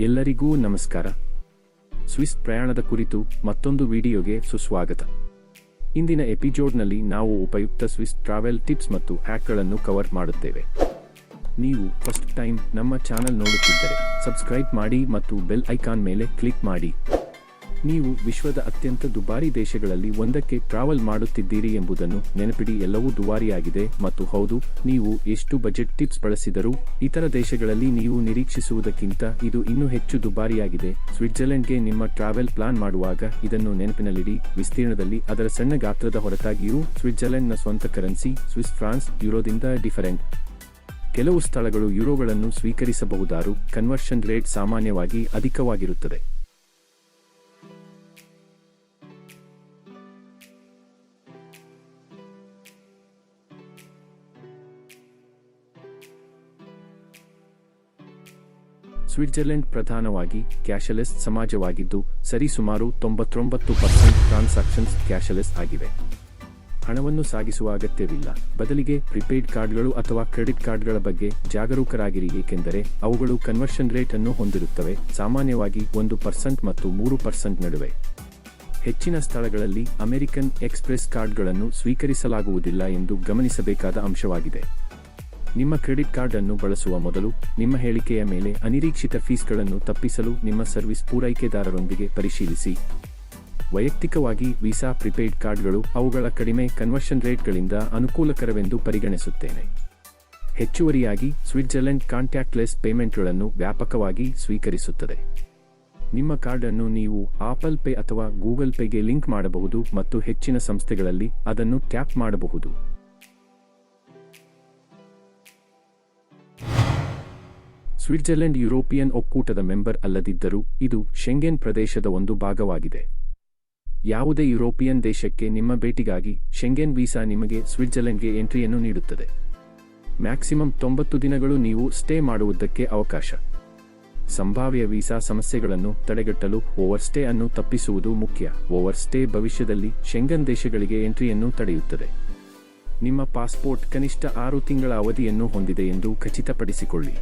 ಎಲ್ಲರಿಗೂ ನಮಸ್ಕಾರ. ಸ್ವಿಸ್ ಪ್ರಯಾಣದ ಕುರಿತು ಮತ್ತೊಂದು ವಿಡಿಯೋಗೆ ಸುಸ್ವಾಗತ. ಇಂದಿನ ಎಪಿಸೋಡ್ನಲ್ಲಿ ನಾವು ಉಪಯುಕ್ತ ಸ್ವಿಸ್ ಟ್ರಾವೆಲ್ ಟಿಪ್ಸ್ ಮತ್ತು ಹ್ಯಾಕ್ಗಳನ್ನು ಕವರ್ ಮಾಡುತ್ತೇವೆ. ನೀವು ಫಸ್ಟ್ ಟೈಮ್ ನಮ್ಮ ಚಾನೆಲ್ ನೋಡುತ್ತಿದ್ದರೆ ಸಬ್ಸ್ಕ್ರೈಬ್ ಮಾಡಿ ಮತ್ತು ಬೆಲ್ ಐಕಾನ್ ಮೇಲೆ ಕ್ಲಿಕ್ ಮಾಡಿ. ನೀವು ವಿಶ್ವದ ಅತ್ಯಂತ ದುಬಾರಿ ದೇಶಗಳಲ್ಲಿ ಒಂದಕ್ಕೆ ಟ್ರಾವೆಲ್ ಮಾಡುತ್ತಿದ್ದೀರಿ ಎಂಬುದನ್ನು ನೆನಪಿಡಿ. ಎಲ್ಲವೂ ದುಬಾರಿಯಾಗಿದೆ ಮತ್ತು ಹೌದು, ನೀವು ಎಷ್ಟು ಬಜೆಟ್ ಟಿಪ್ಸ್ ಬಳಸಿದರೂ ಇತರ ದೇಶಗಳಲ್ಲಿ ನೀವು ನಿರೀಕ್ಷಿಸುವುದಕ್ಕಿಂತ ಇದು ಇನ್ನೂ ಹೆಚ್ಚು ದುಬಾರಿಯಾಗಿದೆ. ಸ್ವಿಟ್ಜರ್ಲೆಂಡ್ಗೆ ನಿಮ್ಮ ಟ್ರಾವೆಲ್ ಪ್ಲಾನ್ ಮಾಡುವಾಗ ಇದನ್ನು ನೆನಪಿನಲ್ಲಿಡಿ. ವಿಸ್ತೀರ್ಣದಲ್ಲಿ ಅದರ ಸಣ್ಣ ಗಾತ್ರದ ಹೊರತಾಗಿಯೂ ಸ್ವಿಟ್ಜರ್ಲೆಂಡ್ನ ಸ್ವಂತ ಕರೆನ್ಸಿ ಸ್ವಿಸ್ ಫ್ರಾನ್ಸ್ ಯುರೋದಿಂದ ಡಿಫರೆಂಟ್. ಕೆಲವು ಸ್ಥಳಗಳು ಯುರೋಗಳನ್ನು ಸ್ವೀಕರಿಸಬಹುದಾರು ಕನ್ವರ್ಷನ್ ರೇಟ್ ಸಾಮಾನ್ಯವಾಗಿ ಅಧಿಕವಾಗಿರುತ್ತದೆ. ಸ್ವಿಟ್ಜರ್ಲೆಂಡ್ ಪ್ರಧಾನವಾಗಿ ಕ್ಯಾಶ್ಲೆಸ್ ಸಮಾಜವಾಗಿದ್ದು, ಸರಿಸುಮಾರು 99% ಟ್ರಾನ್ಸಾಕ್ಷನ್ಸ್ ಕ್ಯಾಶ್ಲೆಸ್ ಆಗಿವೆ. ಹಣವನ್ನು ಸಾಗಿಸುವ ಅಗತ್ಯವಿಲ್ಲ. ಬದಲಿಗೆ ಪ್ರಿಪೇಯ್ಡ್ ಕಾರ್ಡ್ಗಳು ಅಥವಾ ಕ್ರೆಡಿಟ್ ಕಾರ್ಡ್ಗಳ ಬಗ್ಗೆ ಜಾಗರೂಕರಾಗಿರಿ, ಏಕೆಂದರೆ ಅವುಗಳು ಕನ್ವರ್ಷನ್ ರೇಟ್ ಅನ್ನು ಹೊಂದಿರುತ್ತವೆ, ಸಾಮಾನ್ಯವಾಗಿ 1% ಮತ್ತು 3% ನಡುವೆ. ಹೆಚ್ಚಿನ ಸ್ಥಳಗಳಲ್ಲಿ ಅಮೆರಿಕನ್ ಎಕ್ಸ್‌ಪ್ರೆಸ್ ಕಾರ್ಡ್ಗಳನ್ನು ಸ್ವೀಕರಿಸಲಾಗುವುದಿಲ್ಲ ಎಂದು ಗಮನಿಸಬೇಕಾದ ಅಂಶವಾಗಿದೆ. ನಿಮ್ಮ ಕ್ರೆಡಿಟ್ ಕಾರ್ಡ್ ಅನ್ನು ಬಳಸುವ ಮೊದಲು ನಿಮ್ಮ ಹೇಳಿಕೆಯ ಮೇಲೆ ಅನಿರೀಕ್ಷಿತ ಫೀಸ್ಗಳನ್ನು ತಪ್ಪಿಸಲು ನಿಮ್ಮ ಸರ್ವಿಸ್ ಪೂರೈಕೆದಾರರೊಂದಿಗೆ ಪರಿಶೀಲಿಸಿ. ವೈಯಕ್ತಿಕವಾಗಿ ವೀಸಾ ಪ್ರಿಪೇಯ್ಡ್ ಕಾರ್ಡ್ಗಳು ಅವುಗಳ ಕಡಿಮೆ ಕನ್ವರ್ಷನ್ ರೇಟ್ಗಳಿಂದ ಅನುಕೂಲಕರವೆಂದು ಪರಿಗಣಿಸುತ್ತೇನೆ. ಹೆಚ್ಚುವರಿಯಾಗಿ ಸ್ವಿಟ್ಜರ್ಲೆಂಡ್ ಕಾಂಟ್ಯಾಕ್ಟ್ಲೆಸ್ ಪೇಮೆಂಟ್ಗಳನ್ನು ವ್ಯಾಪಕವಾಗಿ ಸ್ವೀಕರಿಸುತ್ತದೆ. ನಿಮ್ಮ ಕಾರ್ಡ್ ಅನ್ನು ನೀವು ಆಪಲ್ ಪೇ ಅಥವಾ ಗೂಗಲ್ ಪೇಗೆ ಲಿಂಕ್ ಮಾಡಬಹುದು ಮತ್ತು ಹೆಚ್ಚಿನ ಸಂಸ್ಥೆಗಳಲ್ಲಿ ಅದನ್ನು ಟ್ಯಾಪ್ ಮಾಡಬಹುದು. ಸ್ವಿಟ್ಜರ್ಲೆಂಡ್ ಯುರೋಪಿಯನ್ ಒಕ್ಕೂಟದ ಮೆಂಬರ್ ಅಲ್ಲದಿದ್ದರೂ ಇದು ಶೆಂಗೆನ್ ಪ್ರದೇಶದ ಒಂದು ಭಾಗವಾಗಿದೆ. ಯಾವುದೇ ಯುರೋಪಿಯನ್ ದೇಶಕ್ಕೆ ನಿಮ್ಮ ಭೇಟಿಗಾಗಿ ಶೆಂಗೆನ್ ವೀಸಾ ನಿಮಗೆ ಸ್ವಿಟ್ಜರ್ಲೆಂಡ್ಗೆ ಎಂಟ್ರಿಯನ್ನು ನೀಡುತ್ತದೆ. ಮ್ಯಾಕ್ಸಿಮಮ್ 90 ದಿನಗಳು ನೀವು ಸ್ಟೇ ಮಾಡುವುದಕ್ಕೆ ಅವಕಾಶ. ಸಂಭಾವ್ಯ ವೀಸಾ ಸಮಸ್ಯೆಗಳನ್ನು ತಡೆಗಟ್ಟಲು ಓವರ್ಸ್ಟೇ ಅನ್ನು ತಪ್ಪಿಸುವುದು ಮುಖ್ಯ. ಓವರ್ಸ್ಟೇ ಭವಿಷ್ಯದಲ್ಲಿ ಶೆಂಗನ್ ದೇಶಗಳಿಗೆ ಎಂಟ್ರಿಯನ್ನು ತಡೆಯುತ್ತದೆ. ನಿಮ್ಮ ಪಾಸ್ಪೋರ್ಟ್ ಕನಿಷ್ಠ 6 ತಿಂಗಳ ಅವಧಿಯನ್ನು ಹೊಂದಿದೆ ಎಂದು ಖಚಿತಪಡಿಸಿಕೊಳ್ಳಿ.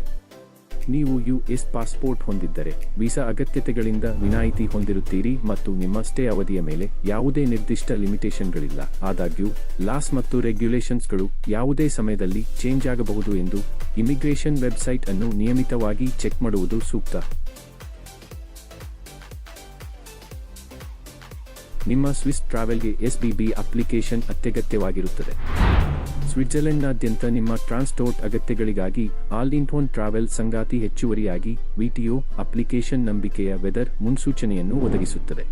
ನೀವು ಯುಎಸ್ ಪಾಸ್ಪೋರ್ಟ್ ಹೊಂದಿದ್ದರೆ ವೀಸಾ ಅಗತ್ಯತೆಗಳಿಂದ ವಿನಾಯಿತಿ ಹೊಂದಿರುತ್ತೀರಿ ಮತ್ತು ನಿಮ್ಮ ಸ್ಟೇ ಅವಧಿಯ ಮೇಲೆ ಯಾವುದೇ ನಿರ್ದಿಷ್ಟ ಲಿಮಿಟೇಷನ್ಗಳಿಲ್ಲ. ಆದಾಗ್ಯೂ ಲಾಸ್ ಮತ್ತು ರೆಗ್ಯುಲೇಷನ್ಸ್ಗಳು ಯಾವುದೇ ಸಮಯದಲ್ಲಿ ಚೇಂಜ್ ಆಗಬಹುದು ಎಂದು ಇಮಿಗ್ರೇಷನ್ ವೆಬ್ಸೈಟ್ ಅನ್ನು ನಿಯಮಿತವಾಗಿ ಚೆಕ್ ಮಾಡುವುದು ಸೂಕ್ತ. ನಿಮ್ಮ ಸ್ವಿಸ್ ಟ್ರಾವೆಲ್ಗೆ ಎಸ್ಬಿಬಿ ಅಪ್ಲಿಕೇಶನ್ ಅತ್ಯಗತ್ಯವಾಗಿರುತ್ತದೆ. ಸ್ವಿಟ್ಜರ್ಲೆಂಡ್ನಾದ್ಯಂತ ನಿಮ್ಮ ಟ್ರಾನ್ಸ್ಪೋರ್ಟ್ ಅಗತ್ಯಗಳಿಗಾಗಿ ಆಲ್-ಇನ್-ಒನ್ ಟ್ರಾವೆಲ್ ಸಂಗಾತಿ ಹೆಚ್ಚುವರಿಯಾಗಿ ವಿಟಿಒ ಅಪ್ಲಿಕೇಶನ್ ನಂಬಿಕೆಯ ವೆದರ್ ಮುನ್ಸೂಚನೆಯನ್ನು ಒದಗಿಸುತ್ತದೆ.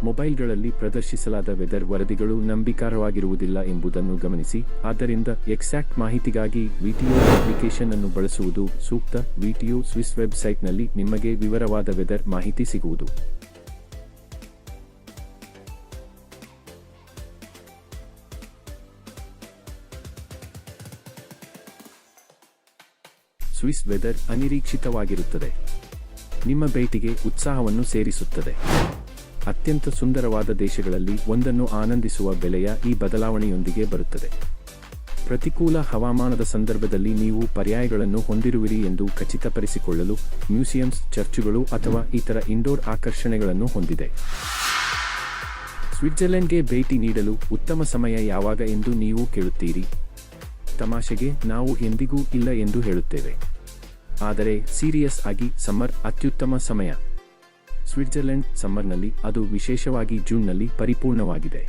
ಮೊಬೈಲ್ಗಳಲ್ಲಿ ಪ್ರದರ್ಶಿಸಲಾದ ವೆದರ್ ವರದಿಗಳು ನಂಬಿಕಾರ್ಹವಾಗಿರುವುದಿಲ್ಲ ಎಂಬುದನ್ನು ಗಮನಿಸಿ. ಆದ್ದರಿಂದ ಎಕ್ಸಾಕ್ಟ್ ಮಾಹಿತಿಗಾಗಿ ವಿಟಿಒ ಅಪ್ಲಿಕೇಶನ್ ಅನ್ನು ಬಳಸುವುದು ಸೂಕ್ತ. ವಿಟಿಒ ಸ್ವಿಸ್ ವೆಬ್ಸೈಟ್ನಲ್ಲಿ ನಿಮಗೆ ವಿವರವಾದ ವೆದರ್ ಮಾಹಿತಿ ಸಿಗುವುದು. ಸ್ವಿಸ್ ವೆದರ್ ಅನಿರೀಕ್ಷಿತವಾಗಿರುತ್ತದೆ. ನಿಮ್ಮ ಭೇಟಿಗೆ ಉತ್ಸಾಹವನ್ನು ಸೇರಿಸುತ್ತದೆ. ಅತ್ಯಂತ ಸುಂದರವಾದ ದೇಶಗಳಲ್ಲಿ ಒಂದನ್ನು ಆನಂದಿಸುವ ಬೆಲೆಯ ಈ ಬದಲಾವಣೆಯೊಂದಿಗೆ ಬರುತ್ತದೆ. ಪ್ರತಿಕೂಲ ಹವಾಮಾನದ ಸಂದರ್ಭದಲ್ಲಿ ನೀವು ಪರ್ಯಾಯಗಳನ್ನು ಹೊಂದಿರುವಿರಿ ಎಂದು ಖಚಿತಪಡಿಸಿಕೊಳ್ಳಲು ಮ್ಯೂಸಿಯಂಸ್, ಚರ್ಚುಗಳು ಅಥವಾ ಇತರ ಇಂಡೋರ್ ಆಕರ್ಷಣೆಗಳನ್ನು ಹೊಂದಿದೆ. ಸ್ವಿಟ್ಜರ್ಲೆಂಡ್ಗೆ ಭೇಟಿ ನೀಡಲು ಉತ್ತಮ ಸಮಯ ಯಾವಾಗ ಎಂದು ನೀವು ಕೇಳುತ್ತೀರಿ. ತಮಾಷೆಗೆ ನಾವು ಎಂದಿಗೂ ಇಲ್ಲ ಎಂದು ಹೇಳುತ್ತೇವೆ, ಆದರೆ ಸೀರಿಯಸ್ ಆಗಿ ಸಮ್ಮರ್ ಅತ್ಯುತ್ತಮ ಸಮಯ. ಸ್ವಿಟ್ಜರ್ಲೆಂಡ್ ಸಮ್ಮರ್ನಲ್ಲಿ, ಅದು ವಿಶೇಷವಾಗಿ ಜೂನ್ನಲ್ಲಿ ಪರಿಪೂರ್ಣವಾಗಿದೆ.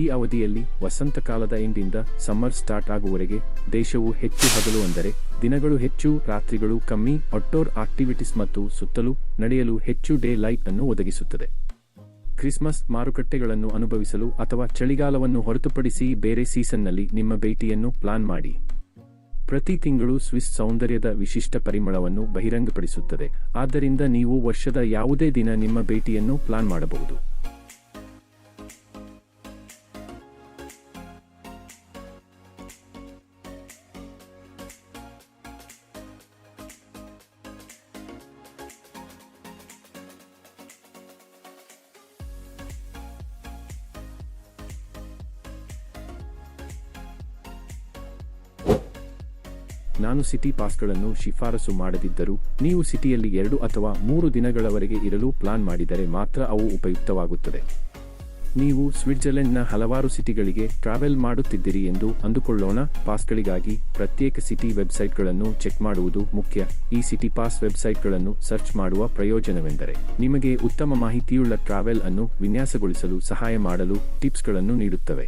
ಈ ಅವಧಿಯಲ್ಲಿ ವಸಂತಕಾಲದ ಎಂಡಿಂದ ಸಮ್ಮರ್ ಸ್ಟಾರ್ಟ್ ಆಗುವವರೆಗೆ ದೇಶವು ಹೆಚ್ಚು ಹಗಲು, ಅಂದರೆ ದಿನಗಳು ಹೆಚ್ಚು, ರಾತ್ರಿಗಳು ಕಮ್ಮಿ, ಔಟ್ಡೋರ್ ಆಕ್ಟಿವಿಟೀಸ್ ಮತ್ತು ಸುತ್ತಲೂ ನಡೆಯಲು ಹೆಚ್ಚು ಡೇ ಲೈಟ್ ಅನ್ನು ಒದಗಿಸುತ್ತದೆ. ಕ್ರಿಸ್ಮಸ್ ಮಾರುಕಟ್ಟೆಗಳನ್ನು ಅನುಭವಿಸಲು ಅಥವಾ ಚಳಿಗಾಲವನ್ನು ಹೊರತುಪಡಿಸಿ ಬೇರೆ ಸೀಸನ್ನಲ್ಲಿ ನಿಮ್ಮ ಭೇಟಿಯನ್ನು ಪ್ಲಾನ್ ಮಾಡಿ. ಪ್ರತಿ ತಿಂಗಳು ಸ್ವಿಸ್ ಸೌಂದರ್ಯದ ವಿಶಿಷ್ಟ ಪರಿಮಳವನ್ನು ಬಹಿರಂಗಪಡಿಸುತ್ತದೆ, ಆದ್ದರಿಂದ ನೀವು ವರ್ಷದ ಯಾವುದೇ ದಿನ ನಿಮ್ಮ ಭೇಟಿಯನ್ನು ಪ್ಲಾನ್ ಮಾಡಬಹುದು. ನಾನು ಸಿಟಿ ಪಾಸ್ಗಳನ್ನು ಶಿಫಾರಸು ಮಾಡದಿದ್ದರೂ ನೀವು ಸಿಟಿಯಲ್ಲಿ 2 ಅಥವಾ 3 ದಿನಗಳವರೆಗೆ ಇರಲು ಪ್ಲಾನ್ ಮಾಡಿದರೆ ಮಾತ್ರ ಅವು ಉಪಯುಕ್ತವಾಗುತ್ತದೆ. ನೀವು ಸ್ವಿಟ್ಜರ್ಲೆಂಡ್ನ ಹಲವಾರು ಸಿಟಿಗಳಿಗೆ ಟ್ರಾವೆಲ್ ಮಾಡುತ್ತಿದ್ದೀರಿ ಎಂದು ಅಂದುಕೊಳ್ಳೋಣ. ಪಾಸ್ಗಳಿಗಾಗಿ ಪ್ರತ್ಯೇಕ ಸಿಟಿ ವೆಬ್ಸೈಟ್ಗಳನ್ನು ಚೆಕ್ ಮಾಡುವುದು ಮುಖ್ಯ. ಈ ಸಿಟಿ ಪಾಸ್ ವೆಬ್ಸೈಟ್ಗಳನ್ನು ಸರ್ಚ್ ಮಾಡುವ ಪ್ರಯೋಜನವೆಂದರೆ ನಿಮಗೆ ಉತ್ತಮ ಮಾಹಿತಿಯುಳ್ಳ ಟ್ರಾವೆಲ್ ಅನ್ನು ವಿನ್ಯಾಸಗೊಳಿಸಲು ಸಹಾಯ ಮಾಡಲು ಟಿಪ್ಸ್ಗಳನ್ನು ನೀಡುತ್ತವೆ.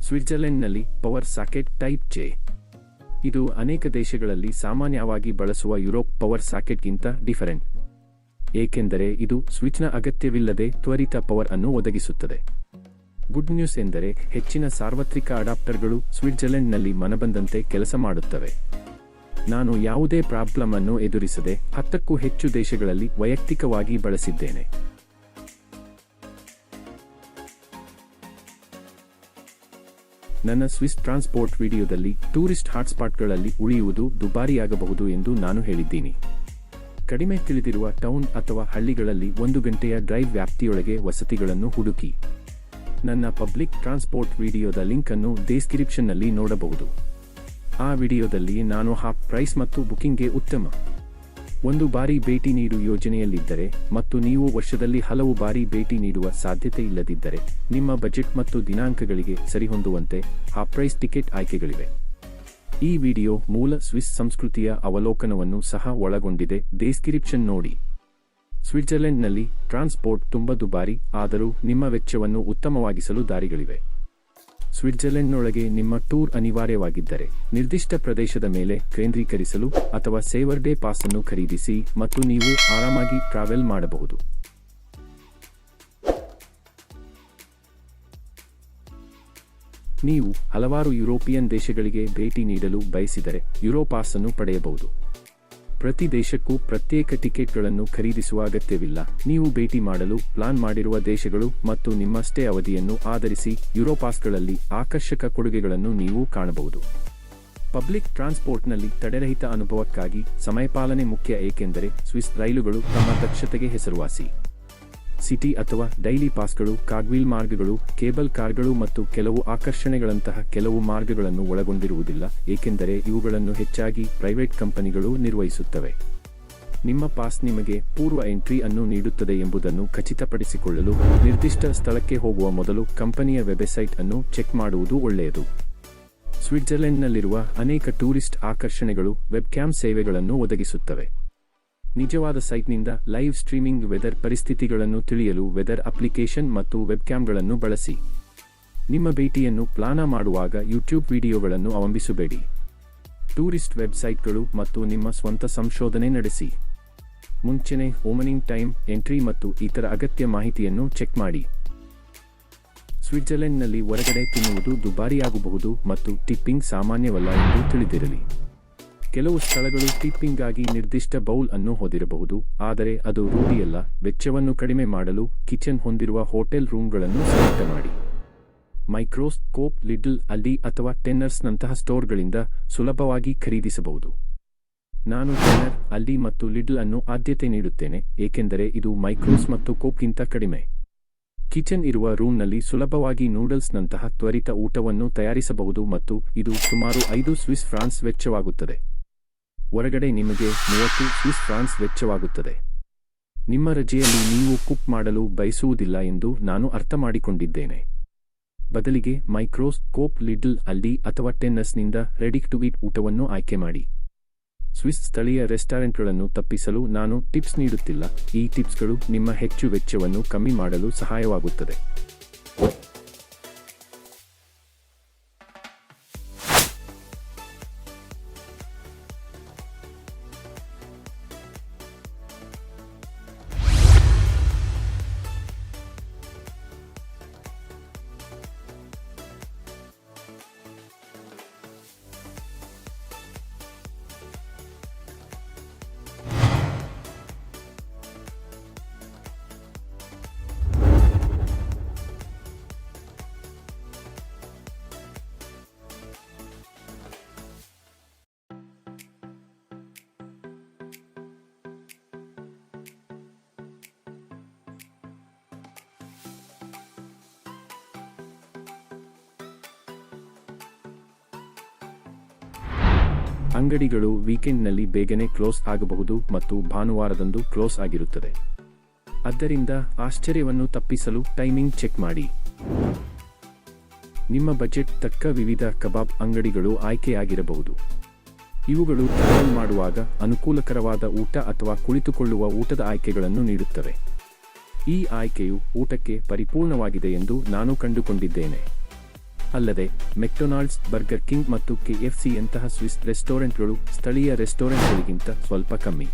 ಸ್ವಿಟ್ಜರ್ಲೆಂಡ್ನಲ್ಲಿ ಪವರ್ ಸಾಕೆಟ್ ಟೈಪ್ ಜೆ. ಇದು ಅನೇಕ ದೇಶಗಳಲ್ಲಿ ಸಾಮಾನ್ಯವಾಗಿ ಬಳಸುವ ಯುರೋಪ್ ಪವರ್ ಸಾಕೆಟ್ಗಿಂತ ಡಿಫರೆಂಟ್, ಏಕೆಂದರೆ ಇದು ಸ್ವಿಚ್ನ ಅಗತ್ಯವಿಲ್ಲದೆ ತ್ವರಿತ ಪವರ್ ಅನ್ನು ಒದಗಿಸುತ್ತದೆ. ಗುಡ್ ನ್ಯೂಸ್ ಎಂದರೆ ಹೆಚ್ಚಿನ ಸಾರ್ವತ್ರಿಕ ಅಡಾಪ್ಟರ್ಗಳು ಸ್ವಿಟ್ಜರ್ಲೆಂಡ್ನಲ್ಲಿ ಮನಬಂದಂತೆ ಕೆಲಸ ಮಾಡುತ್ತವೆ. ನಾನು ಯಾವುದೇ ಪ್ರಾಬ್ಲಮ್ ಅನ್ನು ಎದುರಿಸದೆ 10ಕ್ಕೂ ಹೆಚ್ಚು ದೇಶಗಳಲ್ಲಿ ವೈಯಕ್ತಿಕವಾಗಿ ಬಳಸಿದ್ದೇನೆ. ನನ್ನ ಸ್ವಿಸ್ ಟ್ರಾನ್ಸ್ಪೋರ್ಟ್ ವಿಡಿಯೋದಲ್ಲಿ ಟೂರಿಸ್ಟ್ ಹಾಟ್ಸ್ಪಾಟ್ಗಳಲ್ಲಿ ಉಳಿಯುವುದು ದುಬಾರಿಯಾಗಬಹುದು ಎಂದು ನಾನು ಹೇಳಿದ್ದೀನಿ. ಕಡಿಮೆ ತಿಳಿದಿರುವ ಟೌನ್ ಅಥವಾ ಹಳ್ಳಿಗಳಲ್ಲಿ 1 ಗಂಟೆಯ ಡ್ರೈವ್ ವ್ಯಾಪ್ತಿಯೊಳಗೆ ವಸತಿಗಳನ್ನು ಹುಡುಕಿ. ನನ್ನ ಪಬ್ಲಿಕ್ ಟ್ರಾನ್ಸ್ಪೋರ್ಟ್ ವಿಡಿಯೋದ ಲಿಂಕ್ ಅನ್ನು ಡಿಸ್ಕ್ರಿಪ್ಷನ್ನಲ್ಲಿ ನೋಡಬಹುದು. ಆ ವಿಡಿಯೋದಲ್ಲಿ ನಾನು ಹಾಫ್ ಪ್ರೈಸ್ ಮತ್ತು ಬುಕಿಂಗ್ಗೆ ಉತ್ತಮ 1 ಬಾರಿ ಭೇಟಿ ನೀಡು ಯೋಜನೆಯಲ್ಲಿದ್ದರೆ ಮತ್ತು ನೀವು ವರ್ಷದಲ್ಲಿ ಹಲವು ಬಾರಿ ಭೇಟಿ ನೀಡುವ ಸಾಧ್ಯತೆ ಇಲ್ಲದಿದ್ದರೆ ನಿಮ್ಮ ಬಜೆಟ್ ಮತ್ತು ದಿನಾಂಕಗಳಿಗೆ ಸರಿಹೊಂದುವಂತೆ ಹಾಫ್ ಪ್ರೈಸ್ ಟಿಕೆಟ್ ಆಯ್ಕೆಗಳಿವೆ. ಈ ವಿಡಿಯೋ ಮೂಲ ಸ್ವಿಸ್ ಸಂಸ್ಕೃತಿಯ ಅವಲೋಕನವನ್ನು ಸಹ ಒಳಗೊಂಡಿದೆ. ಡಿಸ್ಕ್ರಿಪ್ಷನ್ ನೋಡಿ. ಸ್ವಿಟ್ಜರ್ಲೆಂಡ್ನಲ್ಲಿ ಟ್ರಾನ್ಸ್ಪೋರ್ಟ್ ತುಂಬಾ ದುಬಾರಿ, ಆದರೂ ನಿಮ್ಮ ವೆಚ್ಚವನ್ನು ಉತ್ತಮವಾಗಿಸಲು ದಾರಿಗಳಿವೆ. ಸ್ವಿಟ್ಜರ್ಲೆಂಡ್ನೊಳಗೆ ನಿಮ್ಮ ಟೂರ್ ಅನಿವಾರ್ಯವಾಗಿದ್ದರೆ ನಿರ್ದಿಷ್ಟ ಪ್ರದೇಶದ ಮೇಲೆ ಕೇಂದ್ರೀಕರಿಸಲು ಅಥವಾ ಸೇವರ್ ಡೇ ಪಾಸ್ ಅನ್ನು ಖರೀದಿಸಿ ಮತ್ತು ನೀವು ಆರಾಮಾಗಿ ಟ್ರಾವೆಲ್ ಮಾಡಬಹುದು. ನೀವು ಹಲವಾರು ಯುರೋಪಿಯನ್ ದೇಶಗಳಿಗೆ ಭೇಟಿ ನೀಡಲು ಬಯಸಿದರೆ ಯುರೋ ಪಾಸ್ ಅನ್ನು ಪಡೆಯಬಹುದು. ಪ್ರತಿ ದೇಶಕ್ಕೂ ಪ್ರತ್ಯೇಕ ಟಿಕೆಟ್ಗಳನ್ನು ಖರೀದಿಸುವ ಅಗತ್ಯವಿಲ್ಲ. ನೀವು ಭೇಟಿ ಮಾಡಲು ಪ್ಲಾನ್ ಮಾಡಿರುವ ದೇಶಗಳು ಮತ್ತು ನಿಮ್ಮ ಸ್ಟೇ ಅವಧಿಯನ್ನು ಆಧರಿಸಿ ಯುರೋಪಾಸ್ಗಳಲ್ಲಿ ಆಕರ್ಷಕ ಕೊಡುಗೆಗಳನ್ನು ನೀವು ಕಾಣಬಹುದು. ಪಬ್ಲಿಕ್ ಟ್ರಾನ್ಸ್ಪೋರ್ಟ್ನಲ್ಲಿ ತಡೆರಹಿತ ಅನುಭವಕ್ಕಾಗಿ ಸಮಯಪಾಲನೆ ಮುಖ್ಯ, ಏಕೆಂದರೆ ಸ್ವಿಸ್ ರೈಲುಗಳು ತಮ್ಮ ದಕ್ಷತೆಗೆ ಹೆಸರುವಾಸಿ. ಸಿಟಿ ಅಥವಾ ಡೈಲಿ ಪಾಸ್ಗಳು ಕಾರ್ಗ್ವೀಲ್ ಮಾರ್ಗಗಳು, ಕೇಬಲ್ ಕಾರ್ಗಳು ಮತ್ತು ಕೆಲವು ಆಕರ್ಷಣೆಗಳಂತಹ ಕೆಲವು ಮಾರ್ಗಗಳನ್ನು ಒಳಗೊಂಡಿರುವುದಿಲ್ಲ, ಏಕೆಂದರೆ ಇವುಗಳನ್ನು ಹೆಚ್ಚಾಗಿ ಪ್ರೈವೇಟ್ ಕಂಪನಿಗಳು ನಿರ್ವಹಿಸುತ್ತವೆ. ನಿಮ್ಮ ಪಾಸ್ ನಿಮಗೆ ಪೂರ್ವ ಎಂಟ್ರಿ ಅನ್ನು ನೀಡುತ್ತದೆ ಎಂಬುದನ್ನು ಖಚಿತಪಡಿಸಿಕೊಳ್ಳಲು ನಿರ್ದಿಷ್ಟ ಸ್ಥಳಕ್ಕೆ ಹೋಗುವ ಮೊದಲು ಕಂಪನಿಯ ವೆಬ್ಸೈಟ್ ಅನ್ನು ಚೆಕ್ ಮಾಡುವುದು ಒಳ್ಳೆಯದು. ಸ್ವಿಟ್ಜರ್ಲೆಂಡ್ನಲ್ಲಿರುವ ಅನೇಕ ಟೂರಿಸ್ಟ್ ಆಕರ್ಷಣೆಗಳು ವೆಬ್ಕ್ಯಾಮ್ ಸೇವೆಗಳನ್ನು ಒದಗಿಸುತ್ತವೆ. ನಿಜವಾದ ಸೈಟ್ನಿಂದ ಲೈವ್ ಸ್ಟ್ರೀಮಿಂಗ್ ವೆದರ್ ಪರಿಸ್ಥಿತಿಗಳನ್ನು ತಿಳಿಯಲು ವೆದರ್ ಅಪ್ಲಿಕೇಶನ್ ಮತ್ತು ವೆಬ್ಕ್ಯಾಮ್ಗಳನ್ನು ಬಳಸಿ. ನಿಮ್ಮ ಭೇಟಿಯನ್ನು ಪ್ಲಾನ ಮಾಡುವಾಗ ಯೂಟ್ಯೂಬ್ ವಿಡಿಯೋಗಳನ್ನು ಅವಲಂಬಿಸಬೇಡಿ. ಟೂರಿಸ್ಟ್ ವೆಬ್ಸೈಟ್ಗಳು ಮತ್ತು ನಿಮ್ಮ ಸ್ವಂತ ಸಂಶೋಧನೆ ನಡೆಸಿ. ಮುಂಚೆನೇ ಓಪನಿಂಗ್ ಟೈಮ್, ಎಂಟ್ರಿ ಮತ್ತು ಇತರ ಅಗತ್ಯ ಮಾಹಿತಿಯನ್ನು ಚೆಕ್ ಮಾಡಿ. ಸ್ವಿಟ್ಜರ್ಲೆಂಡ್ನಲ್ಲಿ ಹೊರಗಡೆ ತಿನ್ನುವುದು ದುಬಾರಿಯಾಗಬಹುದು ಮತ್ತು ಟಿಪ್ಪಿಂಗ್ ಸಾಮಾನ್ಯವಲ್ಲ ಎಂದು ತಿಳಿದಿರಲಿ. ಕೆಲವು ಸ್ಥಳಗಳು ಟಿಪ್ಪಿಂಗ್ಗಾಗಿ ನಿರ್ದಿಷ್ಟ ಬೌಲ್ ಅನ್ನು ಹೊಂದಿರಬಹುದು, ಆದರೆ ಅದು ರೂಢಿಯಲ್ಲ. ವೆಚ್ಚವನ್ನು ಕಡಿಮೆ ಮಾಡಲು ಕಿಚನ್ ಹೊಂದಿರುವ ಹೋಟೆಲ್ ರೂಮ್ಗಳನ್ನು ಸೆಲೆಕ್ಟ್ ಮಾಡಿ. ಮೈಕ್ರೋಸ್, ಕೋಪ್, ಲಿಡ್ಲ್, ಅಲ್ಡಿ ಅಥವಾ ಟೆನ್ನರ್ಸ್ನಂತಹ ಸ್ಟೋರ್ಗಳಿಂದ ಸುಲಭವಾಗಿ ಖರೀದಿಸಬಹುದು. ನಾನು ಟೆನ್ನರ್, ಅಲ್ಡಿ ಮತ್ತು ಲಿಡ್ಲ್ ಅನ್ನು ಆದ್ಯತೆ ನೀಡುತ್ತೇನೆ, ಏಕೆಂದರೆ ಇದು ಮೈಕ್ರೋಸ್ ಮತ್ತು ಕೋಪ್ಗಿಂತ ಕಡಿಮೆ. ಕಿಚನ್ ಇರುವ ರೂಮ್ನಲ್ಲಿ ಸುಲಭವಾಗಿ ನೂಡಲ್ಸ್ನಂತಹ ತ್ವರಿತ ಊಟವನ್ನು ತಯಾರಿಸಬಹುದು ಮತ್ತು ಇದು ಸುಮಾರು 5 ಸ್ವಿಸ್ ಫ್ರಾನ್ಸ್ ವೆಚ್ಚವಾಗುತ್ತದೆ. ಹೊರಗಡೆ ನಿಮಗೆ 30 ಸ್ವಿಸ್ ಫ್ರಾನ್ಸ್ ವೆಚ್ಚವಾಗುತ್ತದೆ. ನಿಮ್ಮ ರಜೆಯಲ್ಲಿ ನೀವು ಕುಕ್ ಮಾಡಲು ಬಯಸುವುದಿಲ್ಲ ಎಂದು ನಾನು ಅರ್ಥಮಾಡಿಕೊಂಡಿದ್ದೇನೆ. ಬದಲಿಗೆ ಮೈಕ್ರೋಸ್, ಕೋಪ್, ಲಿಡ್ಲ್, ಅಲ್ಡಿ ಅಥವಾ ಟೆನ್ನರ್ಸ್ನಿಂದ ರೆಡಿ ಟು ಈಟ್ ಊಟವನ್ನು ಆಯ್ಕೆ ಮಾಡಿ. ಸ್ವಿಸ್ ಸ್ಥಳೀಯ ರೆಸ್ಟಾರೆಂಟ್ಗಳನ್ನು ತಪ್ಪಿಸಲು ನಾನು ಟಿಪ್ಸ್ ನೀಡುತ್ತಿಲ್ಲ. ಈ ಟಿಪ್ಸ್ಗಳು ನಿಮ್ಮ ಹೆಚ್ಚು ವೆಚ್ಚವನ್ನು ಕಮ್ಮಿ ಮಾಡಲು ಸಹಾಯವಾಗುತ್ತದೆ. ಅಂಗಡಿಗಳು ವೀಕೆಂಡ್ನಲ್ಲಿ ಬೇಗನೆ ಕ್ಲೋಸ್ ಆಗಬಹುದು ಮತ್ತು ಭಾನುವಾರದಂದು ಕ್ಲೋಸ್ ಆಗಿರುತ್ತದೆ. ಆದ್ದರಿಂದ ಆಶ್ಚರ್ಯವನ್ನು ತಪ್ಪಿಸಲು ಟೈಮಿಂಗ್ ಚೆಕ್ ಮಾಡಿ. ನಿಮ್ಮ ಬಜೆಟ್ ತಕ್ಕ ವಿವಿಧ ಕಬಾಬ್ ಅಂಗಡಿಗಳು ಆಯ್ಕೆಯಾಗಿರಬಹುದು. ಇವುಗಳು ಟ್ರಾವೆಲ್ ಮಾಡುವಾಗ ಅನುಕೂಲಕರವಾದ ಊಟ ಅಥವಾ ಕುಳಿತುಕೊಳ್ಳುವ ಊಟದ ಆಯ್ಕೆಗಳನ್ನು ನೀಡುತ್ತವೆ. ಈ ಆಯ್ಕೆಯು ಊಟಕ್ಕೆ ಪರಿಪೂರ್ಣವಾಗಿದೆ ಎಂದು ನಾನು ಕಂಡುಕೊಂಡಿದ್ದೇನೆ. ಅಲ್ಲದೆ ಮೆಕ್ಡೊನಾಲ್ಡ್ಸ್, ಬರ್ಗರ್ ಕಿಂಗ್ ಮತ್ತು KFCಯಂತಹ ಸ್ವಿಸ್ ರೆಸ್ಟೋರೆಂಟ್ಗಳು ಸ್ಥಳೀಯ ರೆಸ್ಟೋರೆಂಟ್ಗಳಿಗಿಂತ ಸ್ವಲ್ಪ ಕಮ್ಮಿ.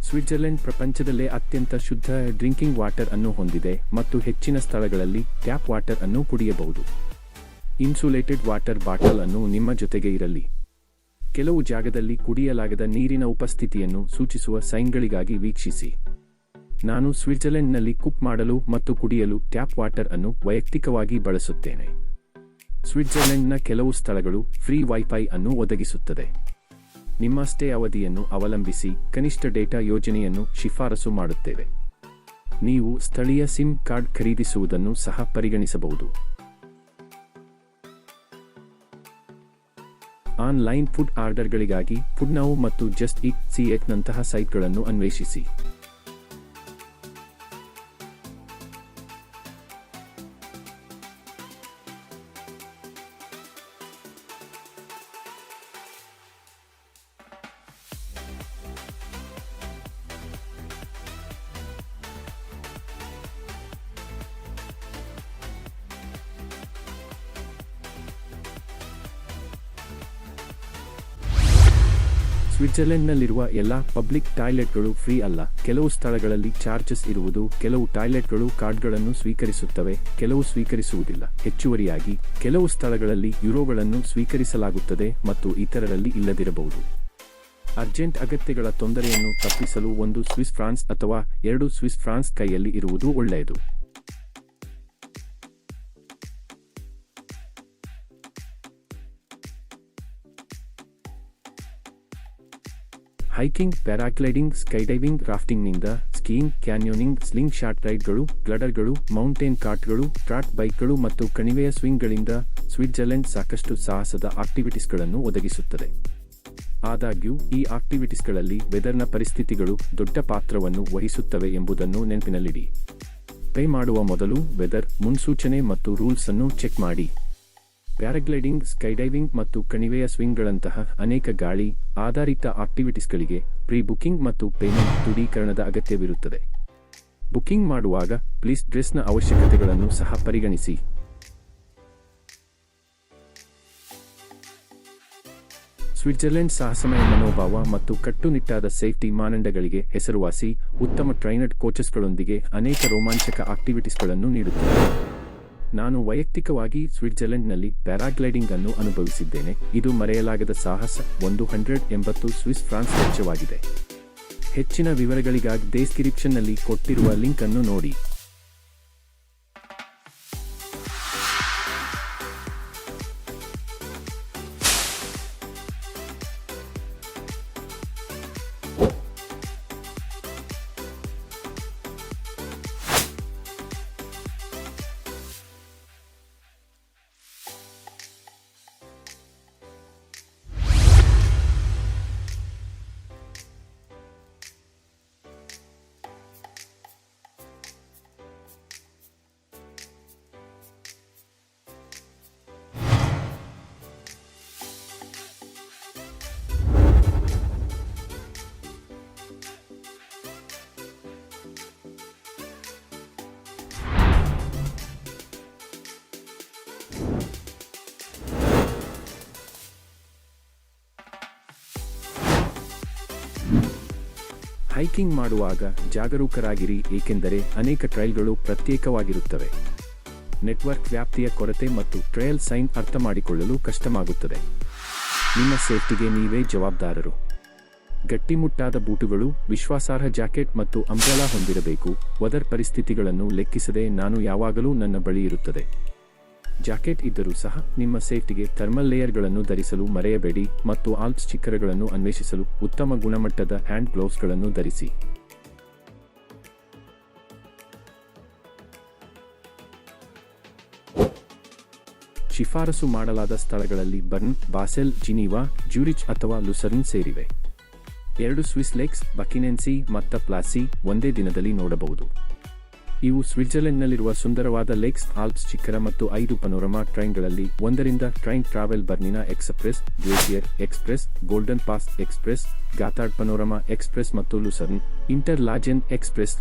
ಸ್ವಿಟ್ಜರ್ಲೆಂಡ್ ಪ್ರಪಂಚದಲ್ಲೇ ಅತ್ಯಂತ ಶುದ್ಧ ಡ್ರಿಂಕಿಂಗ್ ವಾಟರ್ ಅನ್ನು ಹೊಂದಿದೆ ಮತ್ತು ಹೆಚ್ಚಿನ ಸ್ಥಳಗಳಲ್ಲಿ ಟ್ಯಾಪ್ ವಾಟರ್ ಅನ್ನು ಕುಡಿಯಬಹುದು. ಇನ್ಸುಲೇಟೆಡ್ ವಾಟರ್ ಬಾಟಲ್ ಅನ್ನು ನಿಮ್ಮ ಜೊತೆಗೆ ಇರಲಿ. ಕೆಲವು ಜಾಗದಲ್ಲಿ ಕುಡಿಯಲಾಗದ ನೀರಿನ ಉಪಸ್ಥಿತಿಯನ್ನು ಸೂಚಿಸುವ ಸೈನ್ಗಳಿಗಾಗಿ ವೀಕ್ಷಿಸಿ. ನಾನು ಸ್ವಿಟ್ಜರ್ಲೆಂಡ್ನಲ್ಲಿ ಕುಕ್ ಮಾಡಲು ಮತ್ತು ಕುಡಿಯಲು ಟ್ಯಾಪ್ ವಾಟರ್ ಅನ್ನು ವೈಯಕ್ತಿಕವಾಗಿ ಬಳಸುತ್ತೇನೆ. ಸ್ವಿಟ್ಜರ್ಲೆಂಡ್ನ ಕೆಲವು ಸ್ಥಳಗಳು ಫ್ರೀ ವೈಫೈ ಅನ್ನು ಒದಗಿಸುತ್ತದೆ. ನಿಮ್ಮ ಸ್ಟೇ ಅವಧಿಯನ್ನು ಅವಲಂಬಿಸಿ ಕನಿಷ್ಠ ಡೇಟಾ ಯೋಜನೆಯನ್ನು ಶಿಫಾರಸು ಮಾಡುತ್ತೇವೆ. ನೀವು ಸ್ಥಳೀಯ ಸಿಮ್ ಕಾರ್ಡ್ ಖರೀದಿಸುವುದನ್ನು ಸಹ ಪರಿಗಣಿಸಬಹುದು. ಆನ್ಲೈನ್ ಫುಡ್ ಆರ್ಡರ್ಗಳಿಗಾಗಿ ಫುಡ್ನೌ ಮತ್ತು ಜಸ್ಟ್ ಈಟ್ CH ನಂತಹ ಸೈಟ್ಗಳನ್ನು ಅನ್ವೇಷಿಸಿ. ಸ್ವಿಟ್ಜರ್ಲೆಂಡ್ನಲ್ಲಿರುವ ಎಲ್ಲಾ ಪಬ್ಲಿಕ್ ಟಾಯ್ಲೆಟ್ಗಳು ಫ್ರೀ ಅಲ್ಲ. ಕೆಲವು ಸ್ಥಳಗಳಲ್ಲಿ ಚಾರ್ಜಸ್ ಇರುವುದು. ಕೆಲವು ಟಾಯ್ಲೆಟ್ಗಳು ಕಾರ್ಡ್ಗಳನ್ನು ಸ್ವೀಕರಿಸುತ್ತವೆ, ಕೆಲವು ಸ್ವೀಕರಿಸುವುದಿಲ್ಲ. ಹೆಚ್ಚುವರಿಯಾಗಿ, ಕೆಲವು ಸ್ಥಳಗಳಲ್ಲಿ ಯುರೋಗಳನ್ನು ಸ್ವೀಕರಿಸಲಾಗುತ್ತದೆ ಮತ್ತು ಇತರರಲ್ಲಿ ಇಲ್ಲದಿರಬಹುದು. ಅರ್ಜೆಂಟ್ ಅಗತ್ಯಗಳ ತೊಂದರೆಯನ್ನು ತಪ್ಪಿಸಲು ಒಂದು ಸ್ವಿಸ್ ಫ್ರಾನ್ಸ್ ಅಥವಾ 2 ಸ್ವಿಸ್ ಫ್ರಾನ್ಸ್ ಕೈಯಲ್ಲಿ ಇರುವುದು ಒಳ್ಳೆಯದು. ಹೈಕಿಂಗ್, ಪ್ಯಾರಾಗ್ಲೈಡಿಂಗ್, ಸ್ಕೈಡೈವಿಂಗ್, ರಾಫ್ಟಿಂಗ್ನಿಂದ ಸ್ಕೀಯಿಂಗ್, ಕ್ಯಾನ್ಯೋನಿಂಗ್, ಸ್ಲಿಂಗ್ ಶಾಟ್ ರೈಡ್ಗಳು, ಗ್ಲಡರ್ಗಳು, ಮೌಂಟೇನ್ ಕಾರ್ಟ್ಗಳು, ಟ್ರಾಟ್ ಬೈಕ್ಗಳು ಮತ್ತು ಕಣಿವೆಯ ಸ್ವಿಂಗ್ಗಳಿಂದ ಸ್ವಿಟ್ಜರ್ಲೆಂಡ್ ಸಾಕಷ್ಟು ಸಾಹಸದ ಆಕ್ಟಿವಿಟೀಸ್ಗಳನ್ನು ಒದಗಿಸುತ್ತದೆ. ಆದಾಗ್ಯೂ ಈ ಆಕ್ಟಿವಿಟೀಸ್ಗಳಲ್ಲಿ ವೆದರ್ನ ಪರಿಸ್ಥಿತಿಗಳು ದೊಡ್ಡ ಪಾತ್ರವನ್ನು ವಹಿಸುತ್ತವೆ ಎಂಬುದನ್ನು ನೆನಪಿನಲ್ಲಿಡಿ. ಪೇ ಮಾಡುವ ಮೊದಲು ವೆದರ್ ಮುನ್ಸೂಚನೆ ಮತ್ತು ರೂಲ್ಸ್ ಅನ್ನು ಚೆಕ್ ಮಾಡಿ. ಪ್ಯಾರಾಗ್ಲೈಡಿಂಗ್, ಸ್ಕೈಡೈವಿಂಗ್ ಮತ್ತು ಕಣಿವೆಯ ಸ್ವಿಂಗ್ಗಳಂತಹ ಅನೇಕ ಗಾಳಿ ಆಧಾರಿತ ಆಕ್ಟಿವಿಟೀಸ್ಗಳಿಗೆ ಪ್ರೀ ಬುಕಿಂಗ್ ಮತ್ತು ಪೇಮೆಂಟ್ ದೃಢೀಕರಣದ ಅಗತ್ಯವಿರುತ್ತದೆ. ಬುಕಿಂಗ್ ಮಾಡುವಾಗ ಪ್ಲೀಸ್ ಡ್ರೆಸ್ನ ಅವಶ್ಯಕತೆಗಳನ್ನು ಸಹ ಪರಿಗಣಿಸಿ. ಸ್ವಿಟ್ಜರ್ಲೆಂಡ್ ಸಾಹಸಮಯ ಮನೋಭಾವ ಮತ್ತು ಕಟ್ಟುನಿಟ್ಟಾದ ಸೇಫ್ಟಿ ಮಾನದಂಡಗಳಿಗೆ ಹೆಸರುವಾಸಿ. ಉತ್ತಮ ಟ್ರೈನಡ್ ಕೋಚಸ್ಗಳೊಂದಿಗೆ ಅನೇಕ ರೋಮಾಂಚಕ ಆಕ್ಟಿವಿಟೀಸ್ಗಳನ್ನು ನೀಡುತ್ತದೆ. ನಾನು ವೈಯಕ್ತಿಕವಾಗಿ ಸ್ವಿಟ್ಜರ್ಲೆಂಡ್ನಲ್ಲಿ ಪ್ಯಾರಾಗ್ಲೈಡಿಂಗ್ ಅನ್ನು ಅನುಭವಿಸಿದ್ದೇನೆ. ಇದು ಮರೆಯಲಾಗದ ಸಾಹಸ. 180 ಸ್ವಿಸ್ ಫ್ರಾನ್ಸ್ ವೆಚ್ಚವಾಗಿದೆ. ಹೆಚ್ಚಿನ ವಿವರಗಳಿಗಾಗಿ ಡಿಸ್ಕ್ರಿಪ್ಷನ್ನಲ್ಲಿ ಕೊಟ್ಟಿರುವ ಲಿಂಕ್ ಅನ್ನು ನೋಡಿ. ಹೈಕಿಂಗ್ ಮಾಡುವಾಗ ಜಾಗರೂಕರಾಗಿರಿ, ಏಕೆಂದರೆ ಅನೇಕ ಟ್ರೈಲ್ಗಳು ಪ್ರತ್ಯೇಕವಾಗಿರುತ್ತವೆ. ನೆಟ್ವರ್ಕ್ ವ್ಯಾಪ್ತಿಯ ಕೊರತೆ ಮತ್ತು ಟ್ರಯಲ್ ಸೈನ್ ಅರ್ಥಮಾಡಿಕೊಳ್ಳಲು ಕಷ್ಟವಾಗುತ್ತದೆ. ನಿಮ್ಮ ಸೇಫ್ಟಿಗೆ ನೀವೇ ಜವಾಬ್ದಾರರು. ಗಟ್ಟಿಮುಟ್ಟಾದ ಬೂಟುಗಳು, ವಿಶ್ವಾಸಾರ್ಹ ಜಾಕೆಟ್ ಮತ್ತು ಅಂಬ್ರೆಲಾ ಹೊಂದಿರಬೇಕು. ವೆದರ್ ಪರಿಸ್ಥಿತಿಗಳನ್ನು ಲೆಕ್ಕಿಸದೆ ನಾನು ಯಾವಾಗಲೂ ನನ್ನ ಬಳಿ ಇರುತ್ತದೆ. ಜಾಕೆಟ್ ಇದ್ದರೂ ಸಹ ನಿಮ್ಮ ಸೇಫ್ಟಿಗೆ ಥರ್ಮಲ್ ಲೇಯರ್ಗಳನ್ನು ಧರಿಸಲು ಮರೆಯಬೇಡಿ ಮತ್ತು ಆಲ್ಪ್ಸ್ ಶಿಖರಗಳನ್ನು ಅನ್ವೇಷಿಸಲು ಉತ್ತಮ ಗುಣಮಟ್ಟದ ಹ್ಯಾಂಡ್ ಗ್ಲೌಸ್ಗಳನ್ನು ಧರಿಸಿ. ಶಿಫಾರಸು ಮಾಡಲಾದ ಸ್ಥಳಗಳಲ್ಲಿ ಬರ್ನ್, ಬಾಸೆಲ್, ಜಿನೀವಾ, ಜ್ಯೂರಿಚ್ ಅಥವಾ ಲುಸರ್ನ್ ಸೇರಿವೆ. 2 ಸ್ವಿಸ್ ಲೇಕ್ಸ್, ಬಕಿನೆನ್ಸಿ ಮತ್ತು ಪ್ಲಾಸಿ ಒಂದೇ ದಿನದಲ್ಲಿ ನೋಡಬಹುದು. ಇವು ಸ್ವಿಟ್ಜರ್ಲೆಂಡ್ನಲ್ಲಿರುವ ಸುಂದರವಾದ ಲೇಕ್ಸ್, ಆಲ್ಪ್ಸ್ ಶಿಖರ ಮತ್ತು 5 ಪನೋರಮಾ ಟ್ರೈನ್ಗಳಲ್ಲಿ ಒಂದರಿಂದ train travel Bernina express, glacier express, golden pass express, Gotthard panorama express ಮತ್ತು ಲುಸರ್ನ್ ಇಂಟರ್ಲಾಜೆನ್ ಎಕ್ಸ್‌ಪ್ರೆಸ್.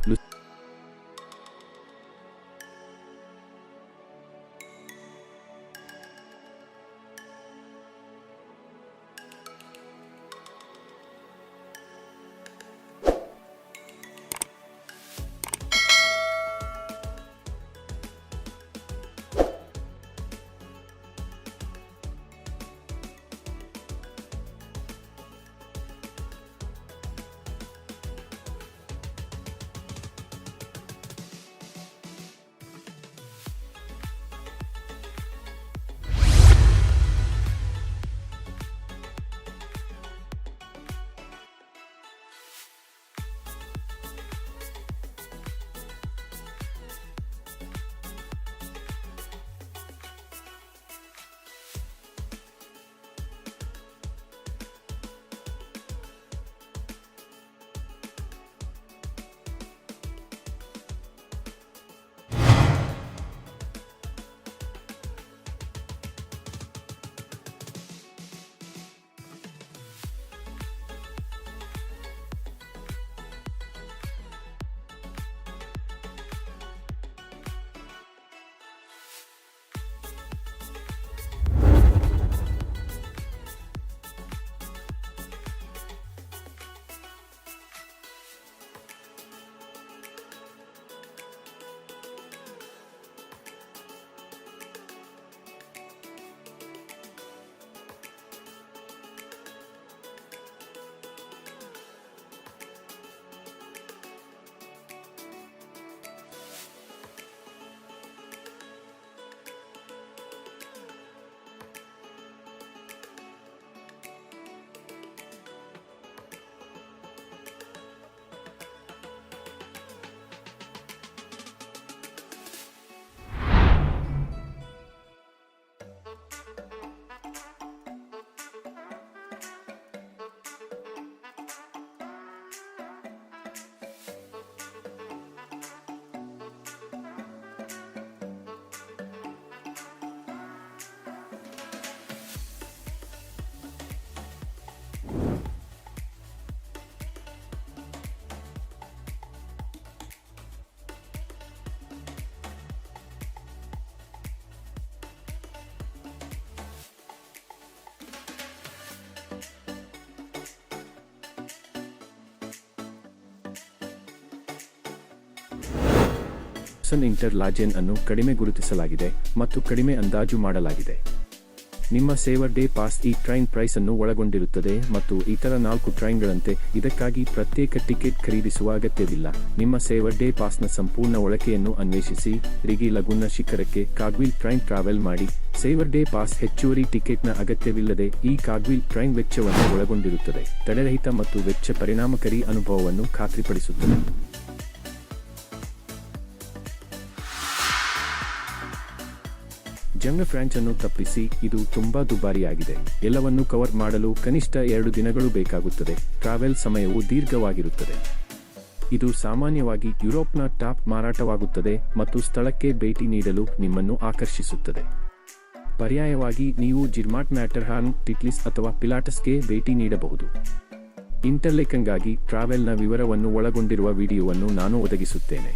ಇಂಟರ್ಲಾಜೆನ್ ಅನ್ನು ಕಡಿಮೆ ಗುರುತಿಸಲಾಗಿದೆ ಮತ್ತು ಕಡಿಮೆ ಅಂದಾಜು ಮಾಡಲಾಗಿದೆ. ನಿಮ್ಮ ಸೇವರ್ ಡೇ ಪಾಸ್ ಈ ಟ್ರೈನ್ ಪ್ರೈಸ್ ಅನ್ನು ಒಳಗೊಂಡಿರುತ್ತದೆ ಮತ್ತು ಇತರ 4 ಟ್ರೈನ್ಗಳಂತೆ ಇದಕ್ಕಾಗಿ ಪ್ರತ್ಯೇಕ ಟಿಕೆಟ್ ಖರೀದಿಸುವ ಅಗತ್ಯವಿಲ್ಲ. ನಿಮ್ಮ ಸೇವರ್ ಡೇ ಪಾಸ್ನ ಸಂಪೂರ್ಣ ಒಳಕೆಯನ್ನು ಅನ್ವೇಷಿಸಿ. ರಿಗಿ ಲಗುನ್ನ ಶಿಖರಕ್ಕೆ ಕಾಗ್ವಿಲ್ ಟ್ರೈನ್ ಟ್ರಾವೆಲ್ ಮಾಡಿ. ಸೇವರ್ ಡೇ ಪಾಸ್ ಹೆಚ್ಚುವರಿ ಟಿಕೆಟ್ನ ಅಗತ್ಯವಿಲ್ಲದೆ ಈ ಕಾಗ್ವಿಲ್ ಟ್ರೈನ್ ವೆಚ್ಚವನ್ನು ಒಳಗೊಂಡಿರುತ್ತದೆ. ತಡೆರಹಿತ ಮತ್ತು ವೆಚ್ಚ ಪರಿಣಾಮಕಾರಿ ಅನುಭವವನ್ನು ಖಾತ್ರಿಪಡಿಸುತ್ತದೆ. ಜಂಗ ಫ್ರಾಂಚ್ ಅನ್ನು ತಪ್ಪಿಸಿ, ಇದು ತುಂಬಾ ದುಬಾರಿಯಾಗಿದೆ. ಎಲ್ಲವನ್ನೂ ಕವರ್ ಮಾಡಲು ಕನಿಷ್ಠ 2 ದಿನಗಳು ಬೇಕಾಗುತ್ತದೆ. ಟ್ರಾವೆಲ್ ಸಮಯವು ದೀರ್ಘವಾಗಿರುತ್ತದೆ. ಇದು ಸಾಮಾನ್ಯವಾಗಿ ಯುರೋಪ್ನ ಟಾಪ್ ಮಾರಾಟವಾಗುತ್ತದೆ ಮತ್ತು ಸ್ಥಳಕ್ಕೆ ಭೇಟಿ ನೀಡಲು ನಿಮ್ಮನ್ನು ಆಕರ್ಷಿಸುತ್ತದೆ. ಪರ್ಯಾಯವಾಗಿ ನೀವು ಜಿರ್ಮಾಟ್ ಮ್ಯಾಟರ್ಹಾರ್ನ್, ಟಿಟ್ಲಿಸ್ ಅಥವಾ ಪಿಲಾಟಸ್ಗೆ ಭೇಟಿ ನೀಡಬಹುದು. ಇಂಟರ್ಲೇಕನ್ಗಾಗಿ ಟ್ರಾವೆಲ್ನ ವಿವರವನ್ನು ಒಳಗೊಂಡಿರುವ ವಿಡಿಯೋವನ್ನು ನಾನು ಒದಗಿಸುತ್ತೇನೆ.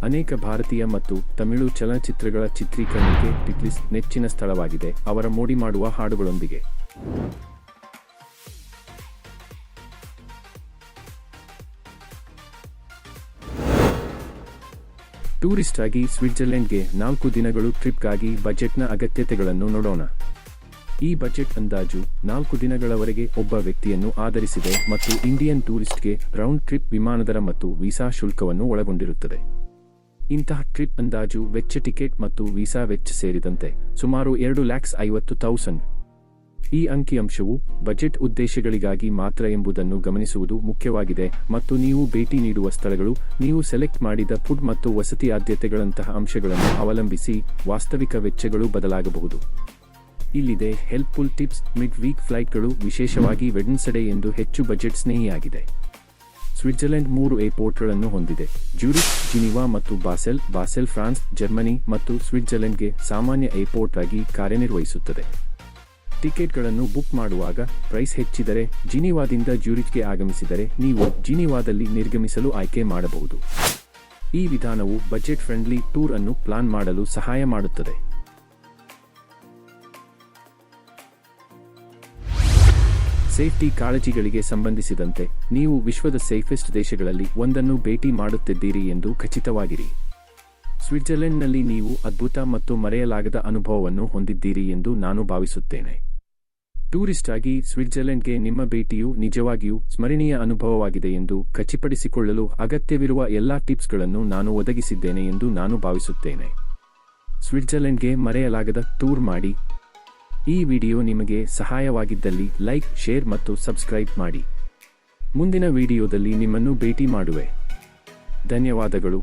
ಅನೇಕ ಭಾರತೀಯ ಮತ್ತು ತಮಿಳು ಚಲನಚಿತ್ರಗಳ ಚಿತ್ರೀಕರಣಕ್ಕೆ ಟಿಟ್ಲಿಸ್ ನೆಚ್ಚಿನ ಸ್ಥಳವಾಗಿದೆ, ಅವರ ಮೋಡಿ ಮಾಡುವ ಹಾಡುಗಳೊಂದಿಗೆ. ಟೂರಿಸ್ಟ್ ಆಗಿ ಸ್ವಿಟ್ಜರ್ಲೆಂಡ್ಗೆ 4 ದಿನಗಳು ಟ್ರಿಪ್ಗಾಗಿ ಬಜೆಟ್ನ ಅಗತ್ಯತೆಗಳನ್ನು ನೋಡೋಣ. ಈ ಬಜೆಟ್ ಅಂದಾಜು 4 ದಿನಗಳವರೆಗೆ ಒಬ್ಬ ವ್ಯಕ್ತಿಯನ್ನು ಆಧರಿಸಿದೆ ಮತ್ತು ಇಂಡಿಯನ್ ಟೂರಿಸ್ಟ್ಗೆ ರೌಂಡ್ ಟ್ರಿಪ್ ವಿಮಾನದರ ಮತ್ತು ವೀಸಾ ಶುಲ್ಕವನ್ನು ಒಳಗೊಂಡಿರುತ್ತದೆ. ಇಂತಹ ಟ್ರಿಪ್ ಅಂದಾಜು ವೆಚ್ಚ ಟಿಕೆಟ್ ಮತ್ತು ವೀಸಾ ವೆಚ್ಚ ಸೇರಿದಂತೆ ಸುಮಾರು 2,50,000. ಈ ಅಂಕಿಅಂಶವು ಬಜೆಟ್ ಉದ್ದೇಶಗಳಿಗಾಗಿ ಮಾತ್ರ ಎಂಬುದನ್ನು ಗಮನಿಸುವುದು ಮುಖ್ಯವಾಗಿದೆ ಮತ್ತು ನೀವು ಭೇಟಿ ನೀಡುವ ಸ್ಥಳಗಳು, ನೀವು ಸೆಲೆಕ್ಟ್ ಮಾಡಿದ ಫುಡ್ ಮತ್ತು ವಸತಿ ಆದ್ಯತೆಗಳಂತಹ ಅಂಶಗಳನ್ನು ಅವಲಂಬಿಸಿ ವಾಸ್ತವಿಕ ವೆಚ್ಚಗಳು ಬದಲಾಗಬಹುದು. ಇಲ್ಲಿದೆ ಹೆಲ್ಪ್ಫುಲ್ ಟಿಪ್ಸ್. ಮಿಡ್ ವೀಕ್ ಫ್ಲೈಟ್ಗಳು, ವಿಶೇಷವಾಗಿ ವೆಡ್ನೆಸ್ಡೇ ಎಂದು ಹೆಚ್ಚು ಬಜೆಟ್ ಸ್ನೇಹಿಯಾಗಿದೆ. ಸ್ವಿಟ್ಜರ್ಲೆಂಡ್ 3 ಏರ್ಪೋರ್ಟ್ಗಳನ್ನು ಹೊಂದಿದೆ: ಜ್ಯೂರಿಚ್, ಜಿನಿವಾ ಮತ್ತು ಬಾಸೆಲ್. ಬಾಸೆಲ್ ಫ್ರಾನ್ಸ್, ಜರ್ಮನಿ ಮತ್ತು ಸ್ವಿಟ್ಜರ್ಲೆಂಡ್ಗೆ ಸಾಮಾನ್ಯ ಏರ್ಪೋರ್ಟ್ ಆಗಿ ಕಾರ್ಯನಿರ್ವಹಿಸುತ್ತದೆ. ಟಿಕೆಟ್ಗಳನ್ನು ಬುಕ್ ಮಾಡುವಾಗ ಪ್ರೈಸ್ ಹೆಚ್ಚಿದ್ದರೆ, ಜಿನಿವಾದಿಂದ ಜ್ಯೂರಿಚ್ಗೆ ಆಗಮಿಸಿದರೆ ನೀವು ಜಿನಿವಾದಲ್ಲಿ ನಿರ್ಗಮಿಸಲು ಆಯ್ಕೆ ಮಾಡಬಹುದು. ಈ ವಿಧಾನವು ಬಜೆಟ್ ಫ್ರೆಂಡ್ಲಿ ಟೂರ್ ಅನ್ನು ಪ್ಲಾನ್ ಮಾಡಲು ಸಹಾಯ ಮಾಡುತ್ತದೆ. ಸೇಫ್ಟಿ ಕಾಳಜಿಗಳಿಗೆ ಸಂಬಂಧಿಸಿದಂತೆ, ನೀವು ವಿಶ್ವದ ಸೇಫೆಸ್ಟ್ ದೇಶಗಳಲ್ಲಿ ಒಂದನ್ನು ಭೇಟಿ ಮಾಡುತ್ತಿದ್ದೀರಿ ಎಂದು ಖಚಿತವಾಗಿರಿ. ಸ್ವಿಟ್ಜರ್ಲೆಂಡ್ನಲ್ಲಿ ನೀವು ಅದ್ಭುತ ಮತ್ತು ಮರೆಯಲಾಗದ ಅನುಭವವನ್ನು ಹೊಂದಿದ್ದೀರಿ ಎಂದು ನಾನು ಭಾವಿಸುತ್ತೇನೆ. ಟೂರಿಸ್ಟ್ ಆಗಿ ಸ್ವಿಟ್ಜರ್ಲೆಂಡ್ಗೆ ನಿಮ್ಮ ಭೇಟಿಯು ನಿಜವಾಗಿಯೂ ಸ್ಮರಣೀಯ ಅನುಭವವಾಗಿದೆ ಎಂದು ಖಚಿತಪಡಿಸಿಕೊಳ್ಳಲು ಅಗತ್ಯವಿರುವ ಎಲ್ಲಾ ಟಿಪ್ಸ್ಗಳನ್ನು ನಾನು ಒದಗಿಸಿದ್ದೇನೆ ಎಂದು ನಾನು ಭಾವಿಸುತ್ತೇನೆ. ಸ್ವಿಟ್ಜರ್ಲೆಂಡ್ಗೆ ಮರೆಯಲಾಗದ ಟೂರ್ ಮಾಡಿ. ಈ ವಿಡಿಯೋ ನಿಮಗೆ ಸಹಾಯವಾಗಿದ್ದಲ್ಲಿ ಲೈಕ್, ಶೇರ್ ಮತ್ತು ಸಬ್ಸ್ಕ್ರೈಬ್ ಮಾಡಿ. ಮುಂದಿನ ವಿಡಿಯೋದಲ್ಲಿ ನಿಮ್ಮನ್ನು ಭೇಟಿ ಮಾಡುವೆ. ಧನ್ಯವಾದಗಳು.